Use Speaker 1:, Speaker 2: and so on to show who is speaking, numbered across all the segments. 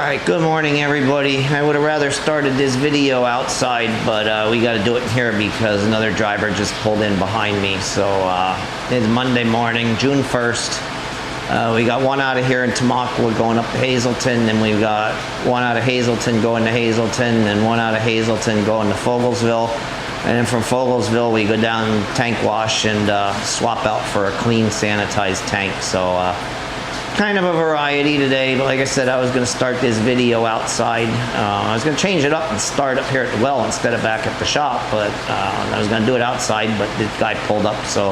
Speaker 1: Alright, good morning everybody. I would have rather started this video outside, but we got to do it here because another driver just pulled in behind me. So it's Monday morning, June 1st. We got one out of here in Tamaqua going up to Hazelton, and we've got one out of Hazelton going to Hazelton, and one out of Hazelton going to Fogelsville. And then from Fogelsville we go down tank wash and swap out for a clean sanitized tank. So kind of a variety today, but like I said, I was going to start this video outside. I was going to change it up and start up here at the well instead of back at the shop, but I was going to do it outside, but this guy pulled up, so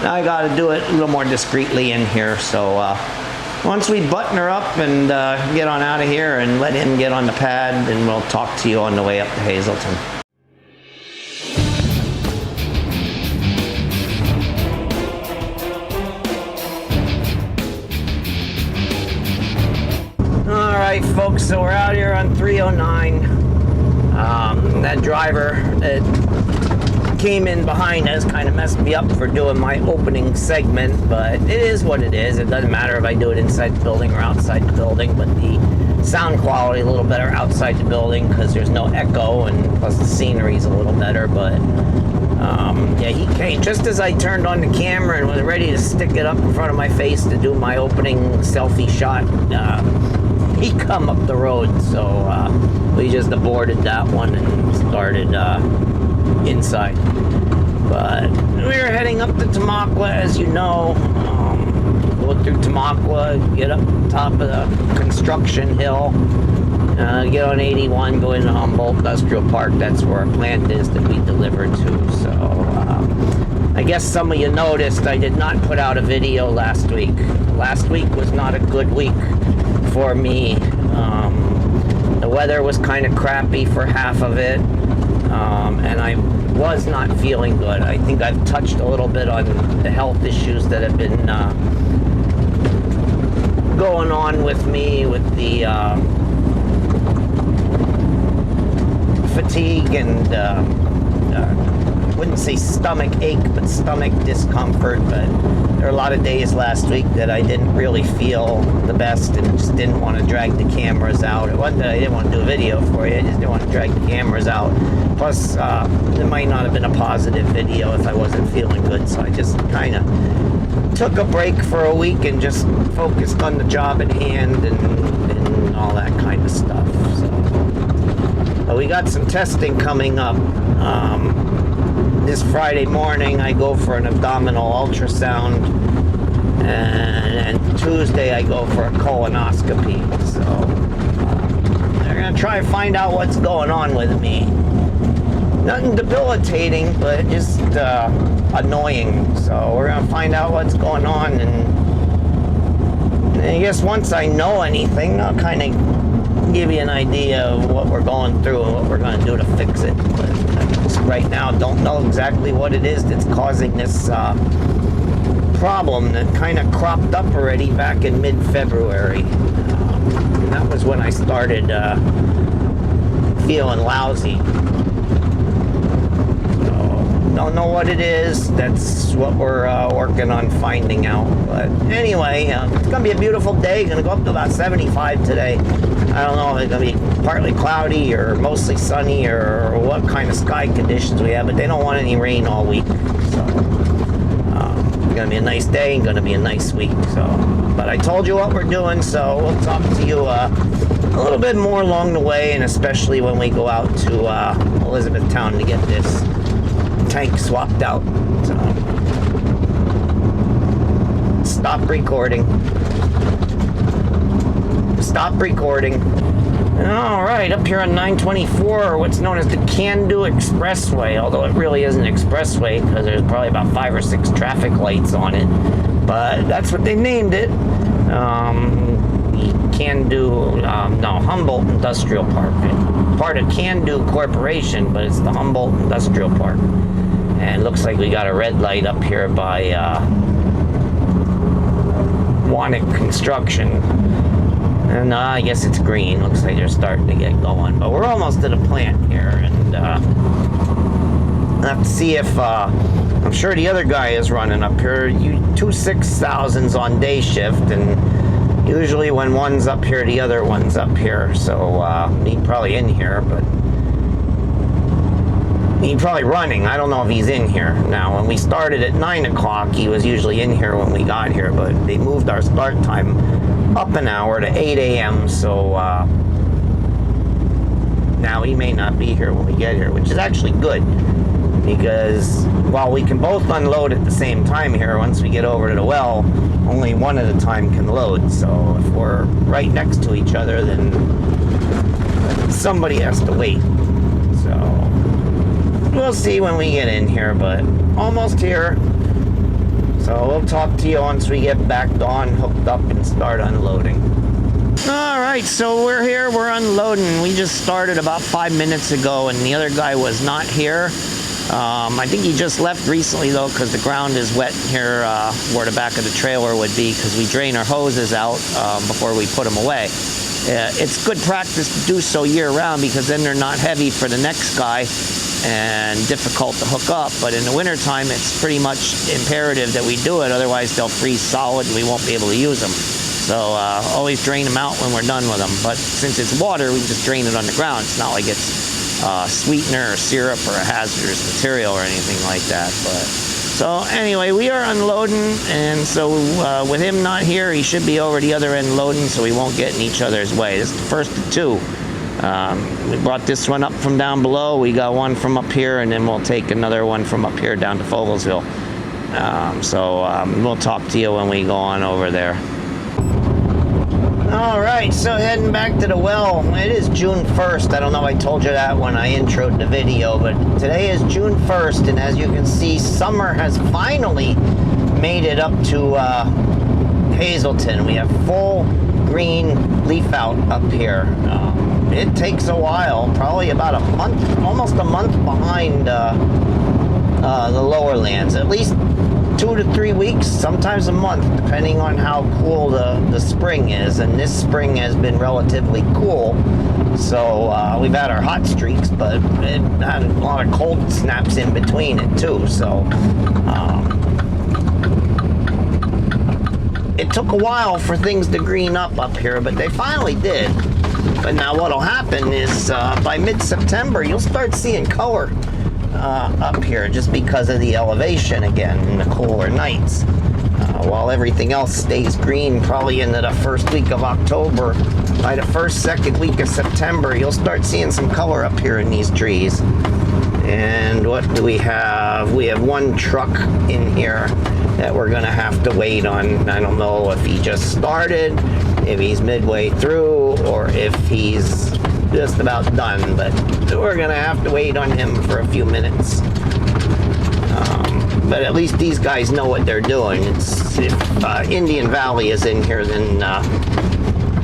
Speaker 1: now I got to do it a little more discreetly in here. So once we button her up and get on out of here and let him get on the pad, then we'll talk to you on the way up to Hazelton. Alright folks, so we're out here on 309. That driver that came in behind us kind of messed me up for doing my opening segment, but it is what it is. It doesn't matter if I do it inside the building or outside the building, but the sound quality a little better outside the building because there's no echo, and plus the scenery's a little better. But yeah, he came just as I turned on the camera and was ready to stick it up in front of my face to do my opening selfie shot. He come up the road, so we just aborted that one and started inside. But we were heading up to Tamaqua, as you know. Go through Tamaqua, get up top of the construction hill, get on 81, go into Humboldt Industrial Park. That's where our plant is that we delivered to. So I guess some of you noticed I did not put out a video last week. Last week was not a good week for me. The weather was kind of crappy for half of it, and I was not feeling good. I think I've touched a little bit on the health issues that have been going on with me with the fatigue and wouldn't say stomach ache, but stomach discomfort. But there were a lot of days last week that I didn't really feel the best and just didn't want to drag the cameras out. It wasn't that I didn't want to do a video for you, I just didn't want to drag the cameras out. Plus, it might not have been a positive video if I wasn't feeling good, so I just kind of took a break for a week and just focused on the job at hand and all that kind of stuff. So, but we got some testing coming up. This Friday morning I go for an abdominal ultrasound, and Tuesday I go for a colonoscopy. So they're going to try to find out what's going on with me. Nothing debilitating, but just annoying. So we're going to find out what's going on, and I guess once I know anything, I'll kind of give you an idea of what we're going through and what we're going to do to fix it. But right now, don't know exactly what it is that's causing this problem that kind of cropped up already back in mid-February. And that was when I started feeling lousy. So, don't know what it is. That's what we're working on finding out. But anyway, it's going to be a beautiful day. Going to go up to about 75 today. I don't know if it's going to be partly cloudy or mostly sunny or what kind of sky conditions we have, but they don't want any rain all week. So it's going to be a nice day and going to be a nice week. So, but I told you what we're doing, so we'll talk to you a little bit more along the way, and especially when we go out to Elizabethtown to get this tank swapped out. So, stop recording. Stop recording. All right, up here on 924, what's known as the Can-Do Expressway, although it really isn't an expressway because there's probably about 5 or 6 traffic lights on it, but that's what they named it. The Can-Do, Humboldt Industrial Park. Part of Can-Do Corporation, but it's the Humboldt Industrial Park. And it looks like we got a red light up here by Wanik Construction. And I guess it's green. Looks like they're starting to get going. But we're almost to the plant here. And I'll have to see if... I'm sure the other guy is running up here. 2 6,000s on day shift. And Usually when one's up here, the other one's up here. So he's probably in here, but he's probably running. I don't know if he's in here. Now, when we started at 9 o'clock, he was usually in here when we got here, but they moved our start time up an hour to 8 a.m. So now he may not be here when we get here, which is actually good, because while we can both unload at the same time here, once we get over to the well, only one at a time can load. So if we're right next to each other, then somebody has to wait. So we'll see when we get in here, but almost here. So we'll talk to you once we get back on, hooked up, and start unloading. All right, so we're here, we're unloading. We just started about 5 minutes ago, and the other guy was not here. I think he just left recently, though, because the ground is wet here where the back of the trailer would be, because we drain our hoses out before we put them away. It's good practice to do so year-round, because then they're not heavy for the next guy and difficult to hook up. But in the wintertime, it's pretty much imperative that we do it, otherwise they'll freeze solid and we won't be able to use them. So always drain them out when we're done with them. But since it's water, we just drain it on the ground. It's not like it's sweetener or syrup or a hazardous material or anything like that. But so anyway, we are unloading, and so with him not here, he should be over the other end loading, so we won't get in each other's way. This is the first of two. We brought this one up from down below. We got one from up here, and then we'll take another one from up here down to Fogelsville. We'll talk to you when we go on over there. All right, so heading back to the well. It is June 1st. I don't know if I told you that when I introed the video, but today is June 1st, and as you can see, summer has finally made it up to Hazelton. We have full green leaf out up here. It takes a while, probably about a month, almost a month behind the lower lands. At least 2 to 3 weeks, sometimes a month, depending on how cool the spring is. And this spring has been relatively cool. So we've had our hot streaks, but it had a lot of cold snaps in between it too. So it took a while for things to green up here, but they finally did. But now what'll happen is by mid-September, you'll start seeing color up here, just because of the elevation again and the cooler nights. While everything else stays green probably into the first week of October, by the second week of September, you'll start seeing some color up here in these trees. And what do we have? We have one truck in here that we're gonna have to wait on. I don't know if he just started, if he's midway through, or if he's just about done, but we're gonna have to wait on him for a few minutes. But at least these guys know what they're doing. If Indian Valley is in here, then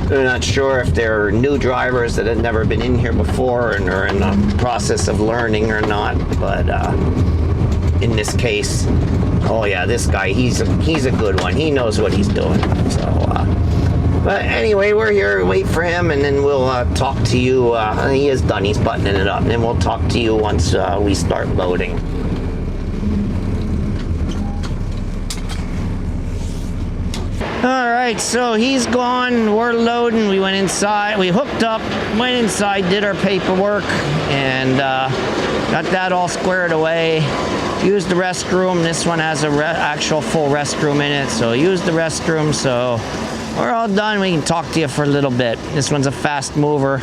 Speaker 1: they're not sure if they're new drivers that have never been in here before and are in the process of learning or not. But in this case, oh yeah, this guy, he's a good one. He knows what he's doing. So but anyway, we're here, wait for him, and then we'll talk to you. He is done, he's buttoning it up, and then we'll talk to you once we start loading. All right, so he's gone, we're loading. We went inside, we hooked up, went inside, did our paperwork, and got that all squared away. Used the restroom. This one has a actual full restroom in it, so used the restroom. So we're all done. We can talk to you for a little bit. This one's a fast mover.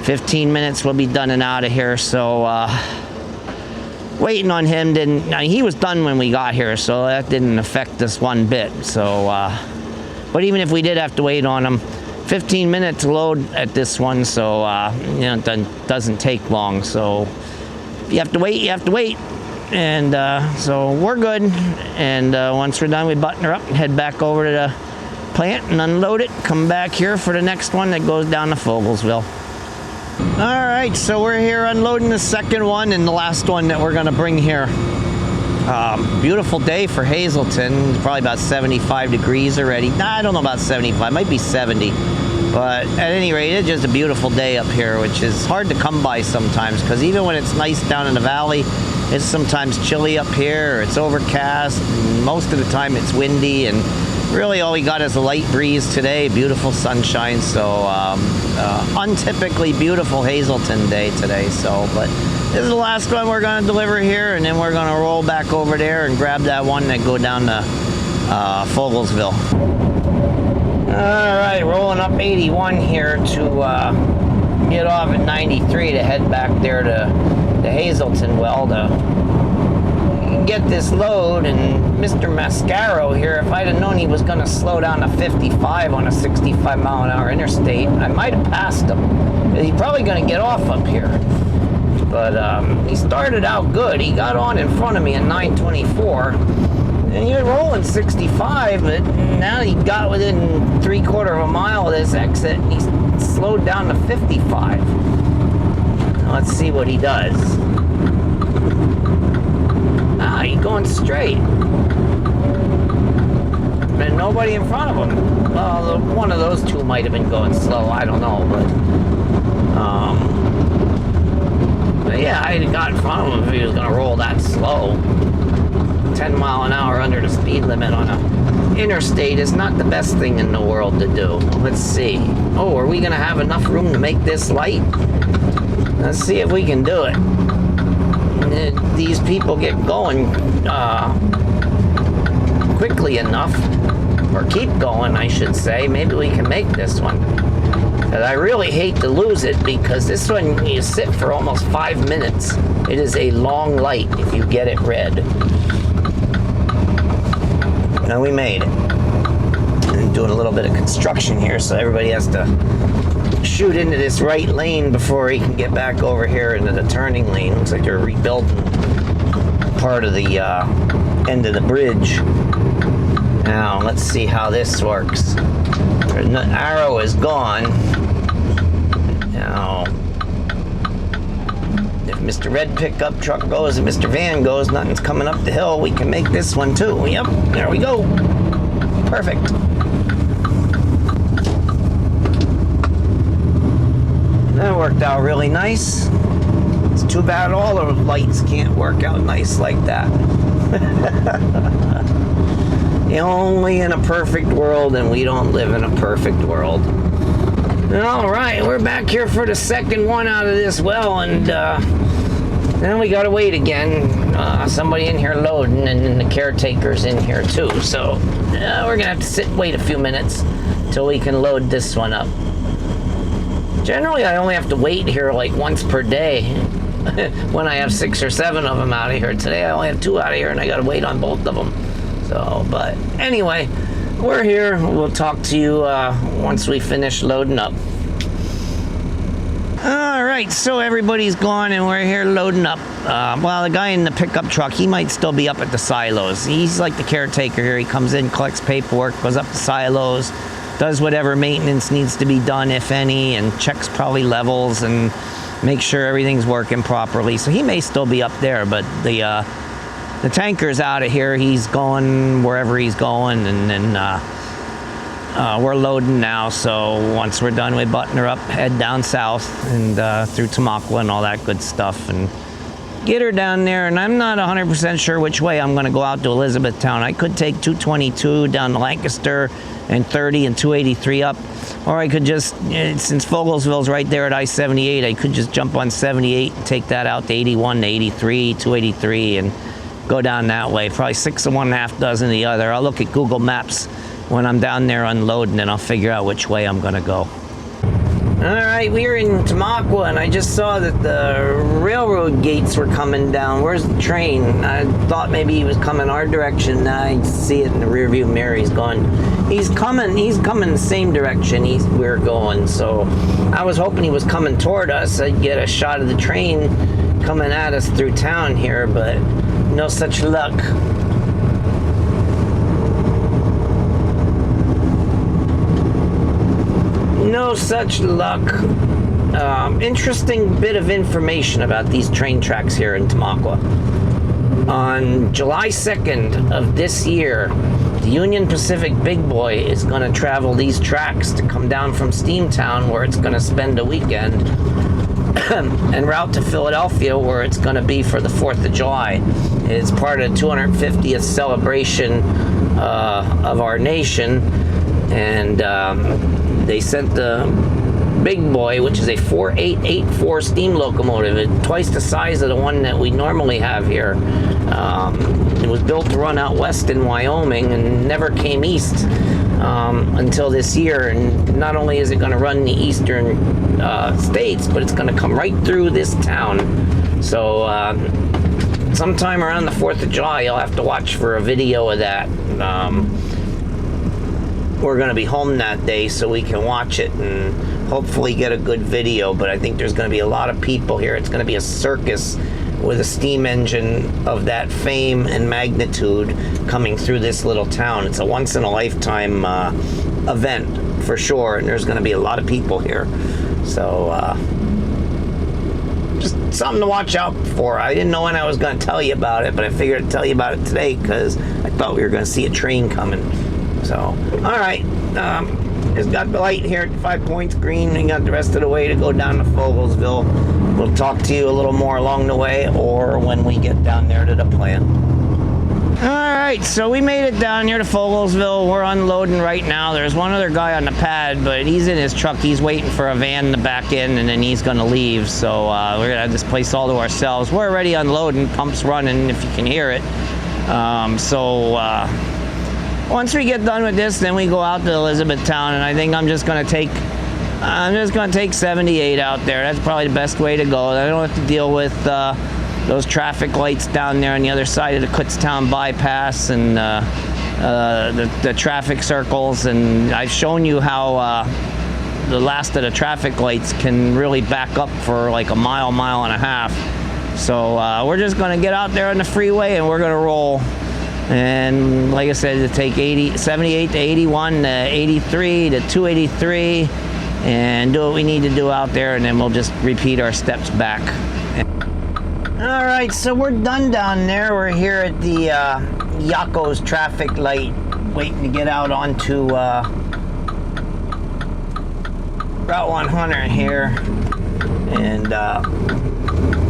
Speaker 1: 15 minutes, we'll be done and out of here. So waiting on him didn't. Now, he was done when we got here, so that didn't affect us one bit. So, but even if we did have to wait on him, 15 minutes to load at this one. So you know, it doesn't take long. So if you have to wait, you have to wait. And so we're good. And once we're done, we button her up and head back over to the plant and unload it. Come back here for the next one that goes down to Fogelsville. All right, so we're here unloading the second one and the last one that we're gonna bring here. Beautiful day for Hazelton. It's probably about 75 degrees already. Nah, I don't know about 75, might be 70. But at any rate, it's just a beautiful day up here, which is hard to come by sometimes, because even when it's nice down in the valley, it's sometimes chilly up here, or it's overcast, and most of the time it's windy, and Really all we got is a light breeze today, beautiful sunshine, so untypically beautiful Hazleton day today. So, but this is the last one we're going to deliver here, and then we're going to roll back over there and grab that one that go down to Fogelsville. All right, rolling up 81 here to get off at 93 to head back there to Hazleton well to get this load. And Mr. Mascaro here, if I'd have known he was going to slow down to 55 on a 65 mile an hour interstate, I might have passed him. He's probably going to get off up here. But he started out good. He got on in front of me at 924. And he was rolling 65, but now he got within 3/4 of a mile of this exit, and he slowed down to 55. Now let's see what he does. He's going straight. And nobody in front of him. Well, one of those two might have been going slow. I don't know, but yeah, I'd have got in front of him if he was going to roll that slow. 10 mile an hour under the speed limit on a interstate is not the best thing in the world to do. Let's see. Oh, are we going to have enough room to make this light? Let's see if we can do it. These people get going quickly enough, or keep going, I should say. Maybe we can make this one. And I really hate to lose it, because this one you sit for almost 5 minutes. It is a long light if you get it red. Now we made it. I'm doing a little bit of construction here, so everybody has to shoot into this right lane before he can get back over here into the turning lane. Looks like they're rebuilding part of the end of the bridge. Now let's see how this works. The arrow is gone. Now, if Mr. Red pickup truck goes and Mr. Van goes, nothing's coming up the hill. We can make this one too. Yep, there we go. Perfect. That worked out really nice. It's too bad all the lights can't work out nice like that. Only in a perfect world, and we don't live in a perfect world. All right, we're back here for the second one out of this well, and then we gotta wait again. Somebody in here loading, and then the caretaker's in here too. So we're gonna have to sit and wait a few minutes till we can load this one up. Generally, I only have to wait here like once per day when I have 6 or 7 of them out of here. Today, I only have 2 out of here, and I got to wait on both of them. So, but anyway, we're here. We'll talk to you once we finish loading up. All right, so everybody's gone, and we're here loading up. Well, the guy in the pickup truck, he might still be up at the silos. He's like the caretaker here. He comes in, collects paperwork, goes up to silos, does whatever maintenance needs to be done, if any, and checks probably levels and makes sure everything's working properly. So he may still be up there, but the tanker's out of here. He's going wherever he's going, and then we're loading now. So once we're done, we button her up, head down south and through Tamaqua and all that good stuff, and get her down there. And I'm not 100% sure which way I'm going to go out to Elizabethtown. I could take 222 down to Lancaster and 30 and 283 up, or I could just, since Fogelsville's right there at I-78, I could just jump on 78 and take that out to 81 to 83, 283, and go down that way. Probably 6 of one and a half dozen of the other. I'll look at Google Maps when I'm down there unloading, and I'll figure out which way I'm gonna go. All right, we're in Tamaqua, and I just saw that the railroad gates were coming down. Where's the train? I thought maybe he was coming our direction. I see it in the rearview mirror. He's gone. He's coming the same direction we're going. So I was hoping he was coming toward us. I'd get a shot of the train coming at us through town here, but no such luck. No such luck. Interesting bit of information about these train tracks here in Tamaqua. On July 2nd of this year, the Union Pacific Big Boy is going to travel these tracks to come down from Steamtown, where it's going to spend a weekend, and route to Philadelphia, where it's going to be for the 4th of July. It's part of the 250th celebration of our nation, and they sent the big boy, which is a 4884 steam locomotive. It's twice the size of the one that we normally have here. It was built to run out west in Wyoming and never came east until this year. And not only is it going to run the eastern states, but it's going to come right through this town. So sometime around the 4th of July, you'll have to watch for a video of that. We're going to be home that day, so we can watch it and hopefully get a good video. But I think there's going to be a lot of people here. It's going to be a circus with a steam engine of that fame and magnitude coming through this little town. It's a once-in-a-lifetime event for sure, and there's going to be a lot of people here. So just something to watch out for. I didn't know when I was going to tell you about it, but I figured I'd tell you about it today because I thought we were going to see a train coming. So, all right. It's got the light here at 5 Points green. We got the rest of the way to go down to Fogelsville. We'll talk to you a little more along the way or when we get down there to the plant. All right, so we made it down here to Fogelsville. We're unloading right now. There's one other guy on the pad, but he's in his truck. He's waiting for a van to back in, and then he's going to leave. So we're going to have this place all to ourselves. We're already unloading. Pump's running, if you can hear it. Once we get done with this, then we go out to Elizabethtown, and I think I'm just going to take 78 out there. That's probably the best way to go. I don't have to deal with those traffic lights down there on the other side of the Kutztown bypass and the traffic circles. And I've shown you how the last of the traffic lights can really back up for like a mile and a half. So we're just going to get out there on the freeway and we're going to roll. And like I said, to take 78 to 81 to 83 to 283 and do what we need to do out there, and then we'll just repeat our steps back. All right, so we're done down there. We're here at the Yakos traffic light, waiting to get out onto Route 100 here. And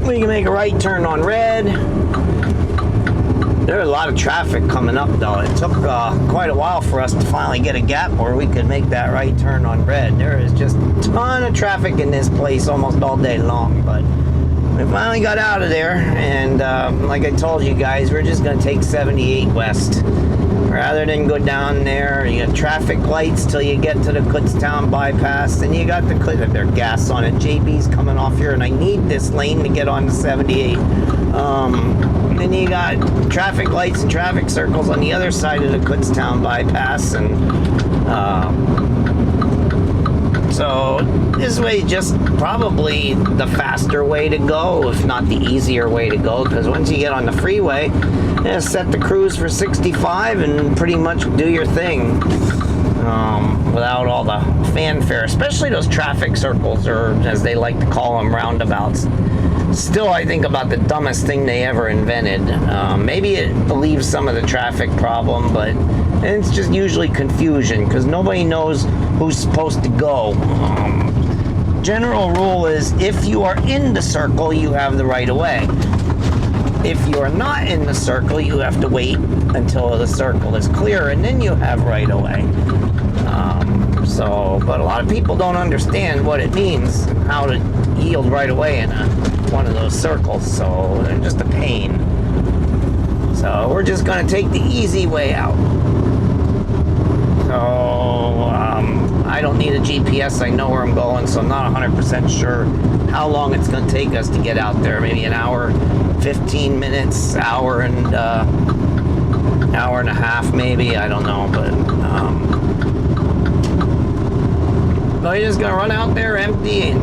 Speaker 1: we can make a right turn on red. There's a lot of traffic coming up, though. It took quite a while for us to finally get a gap where we could make that right turn on red. There is just a ton of traffic in this place almost all day long, but we finally got out of there, and like I told you guys, we're just going to take 78 west. Rather than go down there, you got traffic lights till you get to the Kutztown bypass, and you got their gas on it. JB's coming off here, and I need this lane to get on to 78. Then you got traffic lights and traffic circles on the other side of the Kutztown bypass, and so this way just probably the faster way to go, if not the easier way to go, because once you get on the freeway, set the cruise for 65 and pretty much do your thing without all the fanfare, especially those traffic circles, or as they like to call them, roundabouts. Still, I think about the dumbest thing they ever invented. Maybe it relieves some of the traffic problem, but it's just usually confusion because nobody knows who's supposed to go. General rule is if you are in the circle, you have the right of way. If you are not in the circle, you have to wait until the circle is clear, and then you have right of way. But a lot of people don't understand what it means, how to yield right away in one of those circles, so they're just a pain. So we're just going to take the easy way out. So I don't need a GPS. I know where I'm going, so I'm not 100% sure how long it's going to take us to get out there. Maybe an hour, 15 minutes, hour and a half, maybe. I don't know, but you're just going to run out there empty and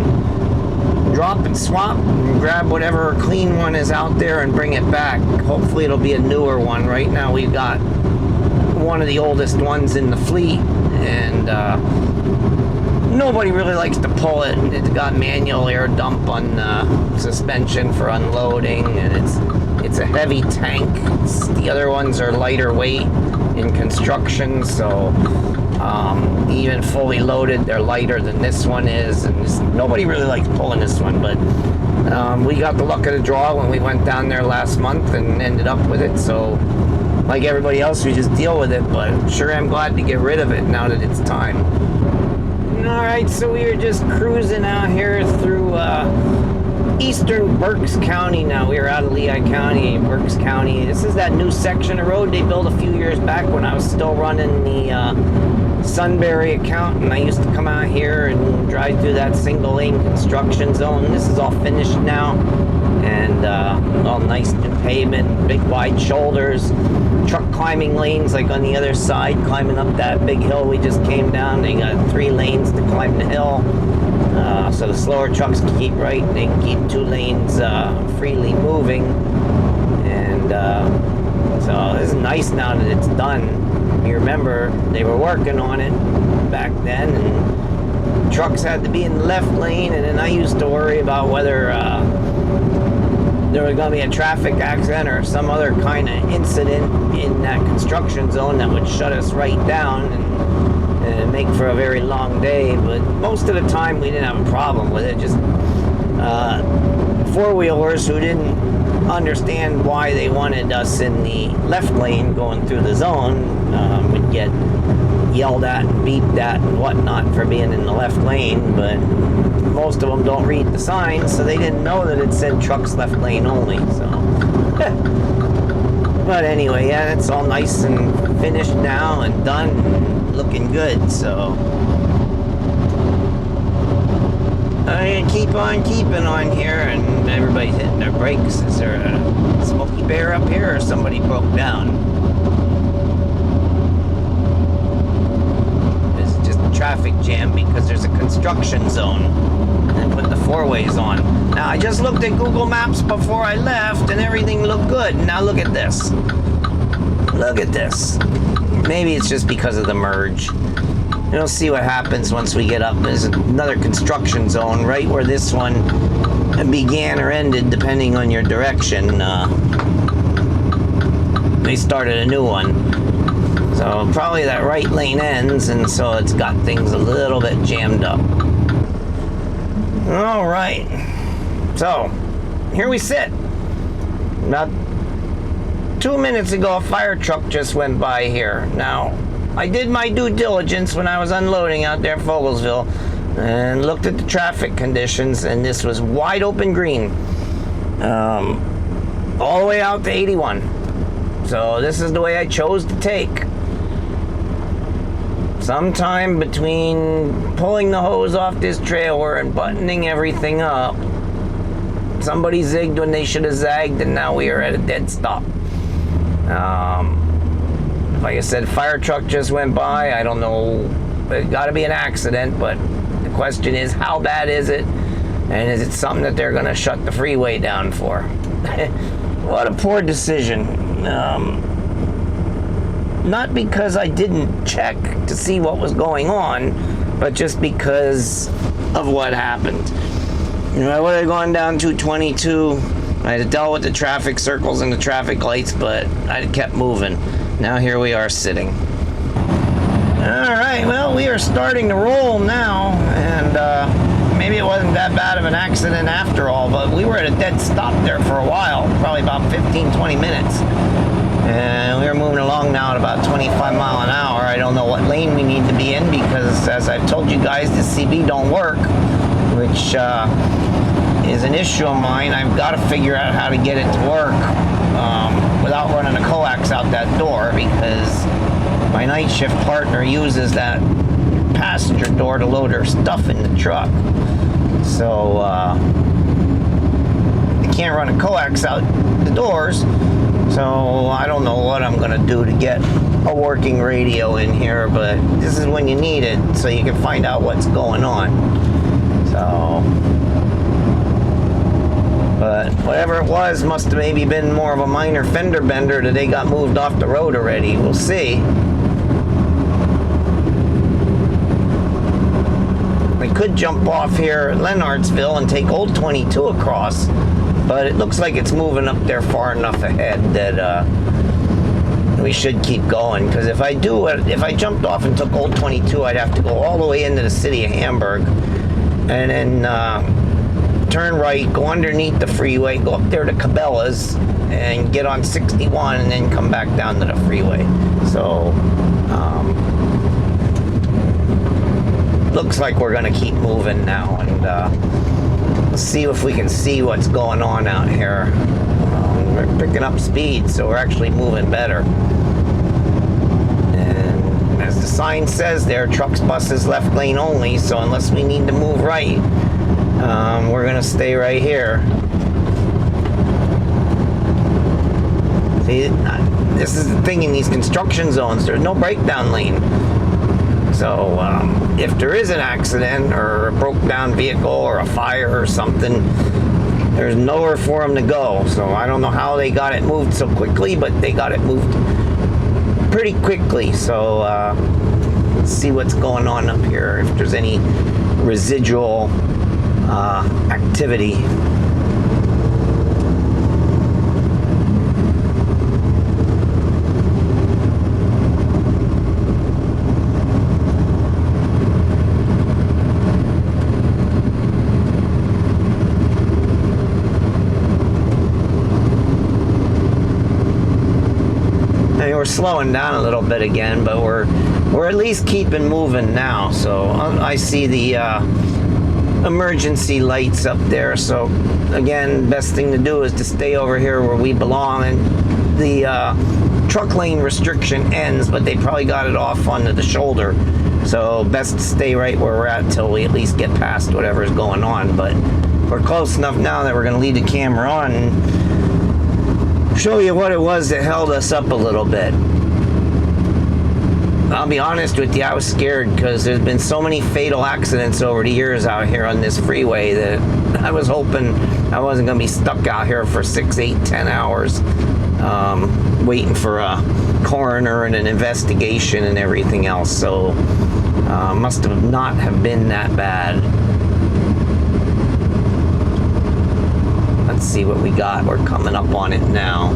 Speaker 1: drop and swap and grab whatever clean one is out there and bring it back. Hopefully it'll be a newer one. Right now we've got one of the oldest ones in the fleet, and nobody really likes to pull it. It's got manual air dump on suspension for unloading, and it's a heavy tank. The other ones are lighter weight in construction, so even fully loaded, they're lighter than this one is, and nobody really likes pulling this one, but we got the luck of the draw when we went down there last month and ended up with it, so like everybody else, we just deal with it, but sure am glad to get rid of it now that it's time. Alright, so we are just cruising out here through eastern Berks County now. We are out of Lehigh County, Berks County. This is that new section of road they built a few years back when I was still running the Sunbury account, and I used to come out here and drive through that single lane construction zone. This is all finished now, and all nice new pavement, big wide shoulders, truck climbing lanes like on the other side, climbing up that big hill we just came down. They got 3 lanes to climb the hill, so the slower trucks can keep right, they can keep 2 lanes freely moving. And so this is nice now that it's done. You remember they were working on it back then, and trucks had to be in the left lane, and then I used to worry about whether there was going to be a traffic accident or some other kind of incident in that construction zone that would shut us right down and make for a very long day. But most of the time we didn't have a problem with it. Just four-wheelers who didn't understand why they wanted us in the left lane going through the zone would get yelled at and beeped at and whatnot for being in the left lane. But most of them don't read the signs, so they didn't know that it said trucks left lane only. So but anyway, yeah, it's all nice and finished now and done and looking good. So I'm gonna keep on keeping on here, and everybody's hitting their brakes. Is there a Smokey Bear up here, or somebody broke down? This is just a traffic jam because there's a construction zone and put the 4-ways on. Now, I just looked at Google Maps before I left, and everything looked good. Now look at this. Look at this. Maybe it's just because of the merge. We'll see what happens once we get up. There's another construction zone right where this one began or ended, depending on your direction. They started a new one. So probably that right lane ends, and so it's got things a little bit jammed up. All right. So, here we sit. About 2 minutes ago, a fire truck just went by here. Now, I did my due diligence when I was unloading out there in Fogelsville and looked at the traffic conditions, and this was wide open green all the way out to 81. So this is the way I chose to take. Sometime between pulling the hose off this trailer and buttoning everything up, somebody zigged when they should have zagged, and now we are at a dead stop. Like I said, fire truck just went by. I don't know. It got to be an accident, but the question is, how bad is it? And is it something that they're going to shut the freeway down for? What a poor decision. Not because I didn't check to see what was going on, but just because of what happened. You know, I would have gone down 222. I'd have dealt with the traffic circles and the traffic lights, but I'd have kept moving. Now here we are sitting. All right, well, we are starting to roll now, and maybe it wasn't that bad of an accident after all, but we were at a dead stop there for a while, probably about 15-20 minutes. And we are moving along now at about 25 mile an hour. I don't know what lane we need to be in because, as I've told you guys, the CB don't work, which is an issue of mine. I've got to figure out how to get it to work without running a coax out that door, because my night shift partner uses that passenger door to load her stuff in the truck. So I can't run a coax out the doors. So I don't know what I'm going to do to get a working radio in here, but this is when you need it so you can find out what's going on. So, but whatever it was must have maybe been more of a minor fender bender that they got moved off the road already. We'll see. I could jump off here at Leonardsville and take Old 22 across, but it looks like it's moving up there far enough ahead that we should keep going. Because if I jumped off and took Old 22, I'd have to go all the way into the city of Hamburg, and then turn right, go underneath the freeway, go up there to Cabela's, and get on 61, and then come back down to the freeway. So, looks like we're gonna keep moving now, and let's see if we can see what's going on out here. We're picking up speed, so we're actually moving better. And as the sign says there, trucks, buses, left lane only, so unless we need to move right, we're gonna stay right here. See, this is the thing in these construction zones, there's no breakdown lane. So if there is an accident or a broke down vehicle or a fire or something, there's nowhere for them to go. So I don't know how they got it moved so quickly, but they got it moved pretty quickly. So let's see what's going on up here, if there's any residual activity. We're slowing down a little bit again, but we're at least keeping moving now. So I see the emergency lights up there. So again, best thing to do is to stay over here where we belong. And the truck lane restriction ends, but they probably got it off onto the shoulder. So best to stay right where we're at till we at least get past whatever's going on. But we're close enough now that we're going to leave the camera on and show you what it was that held us up a little bit. I'll be honest with you, I was scared because there's been so many fatal accidents over the years out here on this freeway that I was hoping I wasn't going to be stuck out here for 6, 8, 10 hours waiting for a coroner and an investigation and everything else. So must have not have been that bad. Let's see what we got. We're coming up on it now.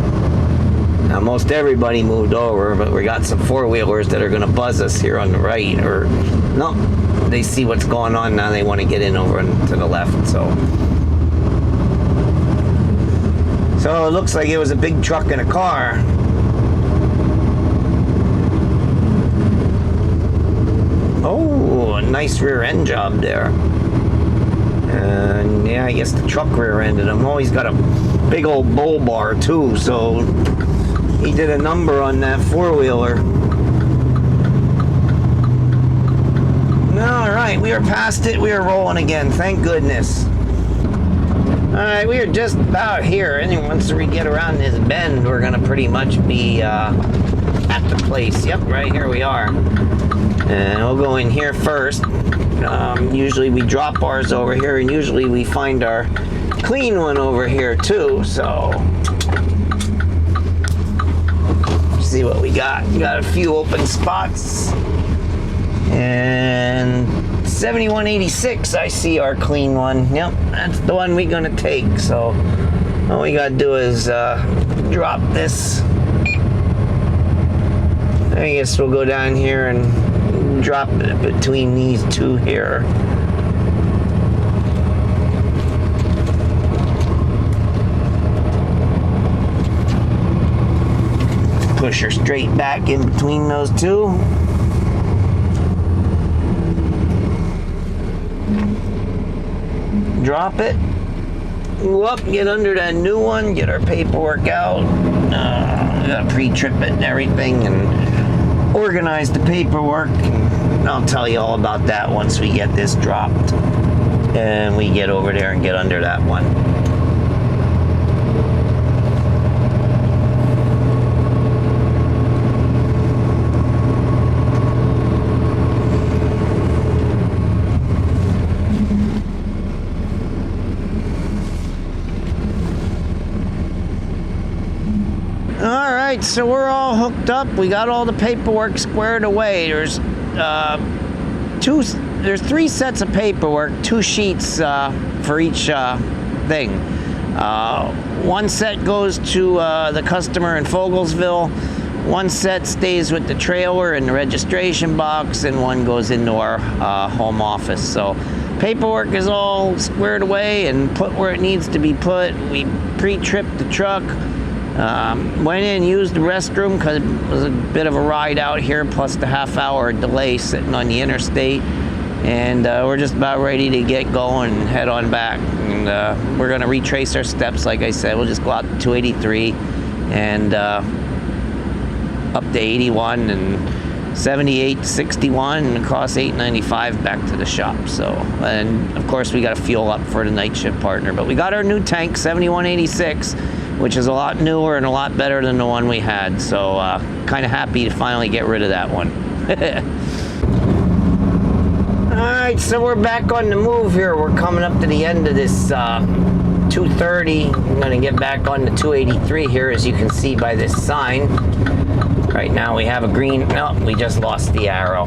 Speaker 1: Now, most everybody moved over, but we got some four-wheelers that are going to buzz us here on the right. Or, no, they see what's going on now. They want to get in over to the left. So it looks like it was a big truck and a car. Oh, a nice rear end job there. And yeah, I guess the truck rear-ended him. Oh, he's got a big old bull bar too, so he did a number on that four-wheeler. All right, we are past it. We are rolling again. Thank goodness. All right, we are just about here. And once we get around this bend, we're gonna pretty much be at the place. Yep, right here we are. And we'll go in here first. Usually we drop ours over here, and usually we find our clean one over here too. So see what we got. We got a few open spots, and 7186, I see our clean one. Yep, that's the one we're gonna take. So all we gotta do is drop this. I guess we'll go down here and drop it between these two here. Push her straight back in between those two. Drop it. Go up, get under that new one, get our paperwork out. We gotta pre-trip it and everything, and organize the paperwork. And I'll tell you all about that once we get this dropped and we get over there and get under that one. All right, so we're all hooked up. We got all the paperwork squared away. There's three sets of paperwork, 2 sheets for each thing. One set goes to the customer in Fogelsville. One set stays with the trailer and the registration box, and one goes into our home office. So paperwork is all squared away and put where it needs to be put. We pre-tripped the truck. Went in, used the restroom because it was a bit of a ride out here, plus the half-hour delay sitting on the interstate. And we're just about ready to get going and head on back. And we're going to retrace our steps, like I said. We'll just go out to 283 and up to 81 and 78, 61, and across 895 back to the shop. So, and of course, we got to fuel up for the night shift partner. But we got our new tank, 7186, which is a lot newer and a lot better than the one we had. So, kind of happy to finally get rid of that one. All right, so we're back on the move here. We're coming up to the end of this 230. I'm going to get back on the 283 here, as you can see by this sign. Right now we have a green. No, we just lost the arrow.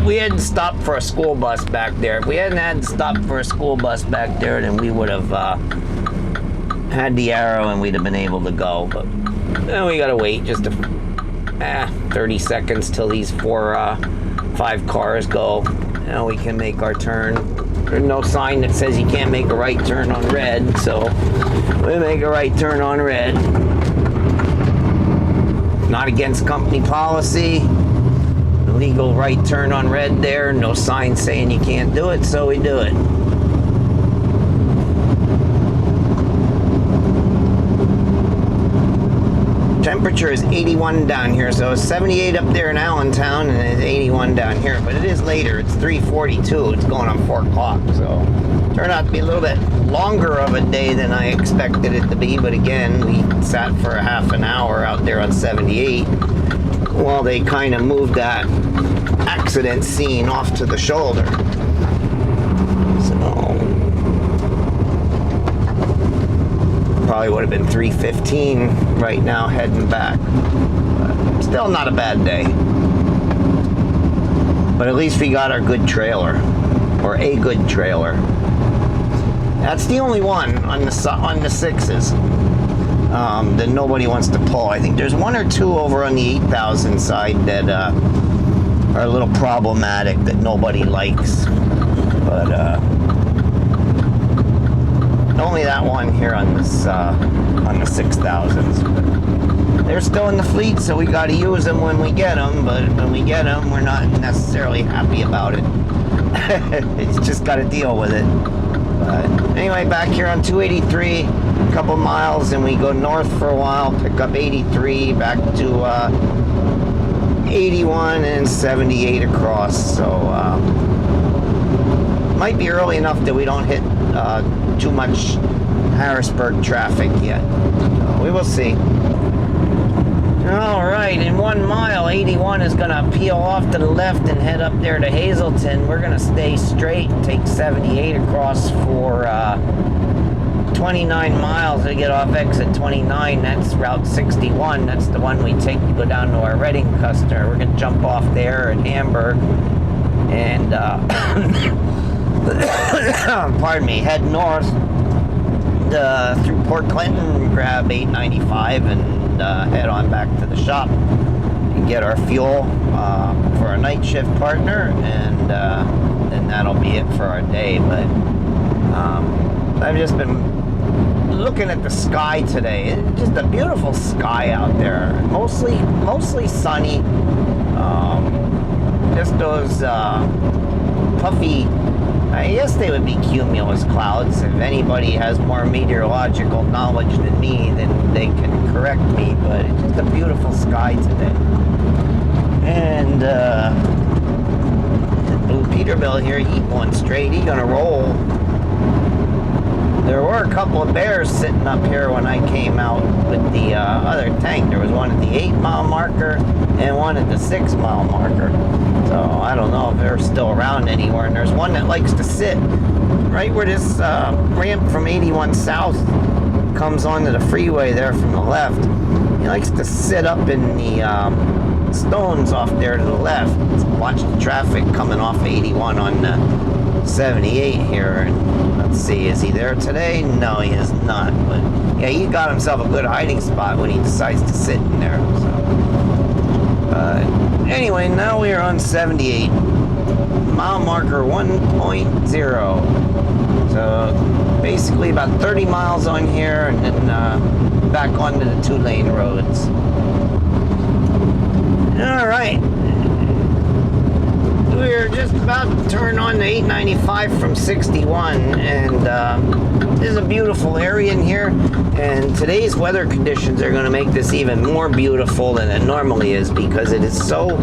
Speaker 1: We hadn't stopped for a school bus back there. If we hadn't had to stop for a school bus back there, then we would have had the arrow and we'd have been able to go. But we got to wait just 30 seconds till these 5 cars go. Now we can make our turn. There's no sign that says you can't make a right turn on red, so we make a right turn on red. Not against company policy. Legal right turn on red there. No sign saying you can't do it, so we do it. Temperature is 81 down here, so it's 78 up there in Allentown and it's 81 down here, but it is later. It's 3:42. It's going on 4 o'clock, so turned out to be a little bit longer of a day than I expected it to be. But again, we sat for a half an hour out there on 78 while they kind of moved that accident scene off to the shoulder. Probably would have been 3:15 right now heading back. But still not a bad day. But at least we got our good trailer, or a good trailer. That's the only one on the 6s that nobody wants to pull. I think there's 1 or 2 over on the 8000 side that are a little problematic that nobody likes. But only that one here on this on the 6000s. But they're still in the fleet, so we got to use them when we get them. But when we get them, we're not necessarily happy about it. It's just got to deal with it. But anyway, back here on 283, a couple miles, and we go north for a while, pick up 83, back to 81 and 78 across. So might be early enough that we don't hit too much Harrisburg traffic yet. We will see. All right, in 1 mile, 81 is going to peel off to the left and head up there to Hazleton. We're going to stay straight and take 78 across for 29 miles to get off exit 29. That's Route 61. That's the one we take to go down to our Reading customer. We're going to jump off there at Hamburg and pardon me, head north through Port Clinton, grab 895 and head on back to the shop and get our fuel for our night shift partner, and then that'll be it for our day. But I've just been looking at the sky today. It's just a beautiful sky out there. Mostly sunny. Just those puffy, I guess they would be cumulus clouds. If anybody has more meteorological knowledge than me, then they can correct me, but it's just a beautiful sky today. And Blue Peterbilt here, he going straight, he gonna roll. There were a couple of bears sitting up here when I came out with the other tank. There was one at the 8-mile marker and one at the 6-mile marker. So I don't know if they're still around anywhere. And there's one that likes to sit right where this ramp from 81 South comes onto the freeway there from the left. He likes to sit up in the stones off there to the left. Watch the traffic coming off 81 on the 78 here. And let's see, is he there today? No, he is not. But yeah, he got himself a good hiding spot when he decides to sit in there. So, anyway, now we are on 78. mile marker 1.0. So basically about 30 miles on here, and then back onto the 2-lane roads. All right. We're just about to turn on the 895 from 61, and this is a beautiful area in here, and today's weather conditions are going to make this even more beautiful than it normally is, because it is so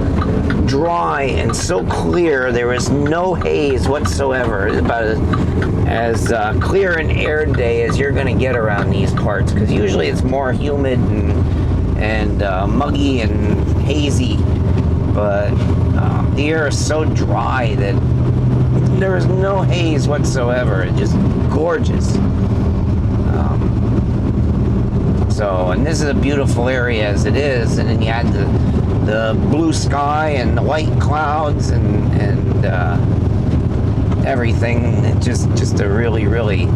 Speaker 1: dry and so clear. There is no haze whatsoever. It's about as clear an air day as you're going to get around these parts, because usually it's more humid and muggy and hazy, but the air is so dry that there is no haze whatsoever. It's just gorgeous. And this is a beautiful area as it is, and then you add the blue sky and the white clouds and everything. It's just a really, really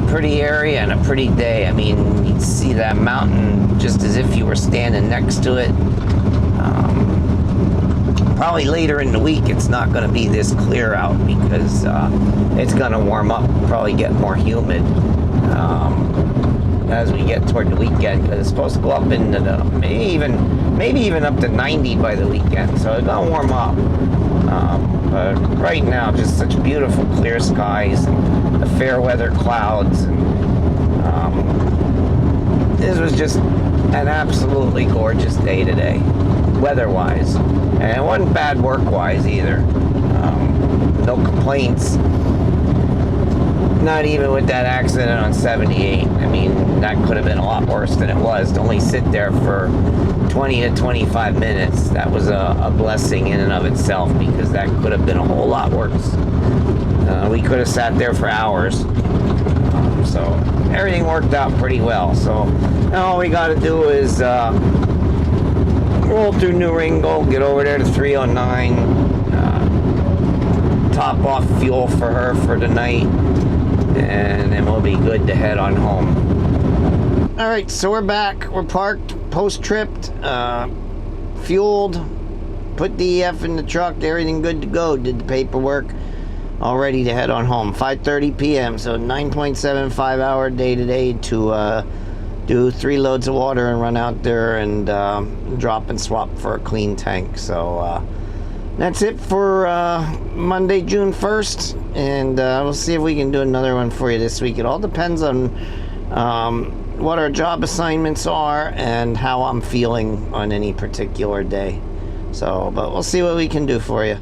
Speaker 1: pretty area and a pretty day. I mean, you'd see that mountain just as if you were standing next to it. Probably later in the week it's not going to be this clear out, because it's going to warm up, probably get more humid as we get toward the weekend, because it's supposed to go up into the maybe even up to 90 by the weekend, so it's going to warm up. But right now, just such beautiful clear skies and the fair weather clouds, and this was just an absolutely gorgeous day today, weather-wise, and it wasn't bad work-wise either. No complaints, not even with that accident on 78. I mean, that could have been a lot worse than it was. To only sit there for 20 to 25 minutes, that was a blessing in and of itself, because that could have been a whole lot worse. We could have sat there for hours. So everything worked out pretty well. So now all we got to do is roll through New Ringgold, get over there to 309, top off fuel for her for the night, and then we'll be good to head on home. All right, so we're back. We're parked, post-tripped, fueled, put the EF in the truck, everything good to go. Did the paperwork, all ready to head on home. 5:30 p.m., so 9.75 hour day today to do 3 loads of water and run out there and drop and swap for a clean tank. So that's it for Monday, June 1st, and we'll see if we can do another one for you this week. It all depends on what our job assignments are and how I'm feeling on any particular day. So, but we'll see what we can do for you.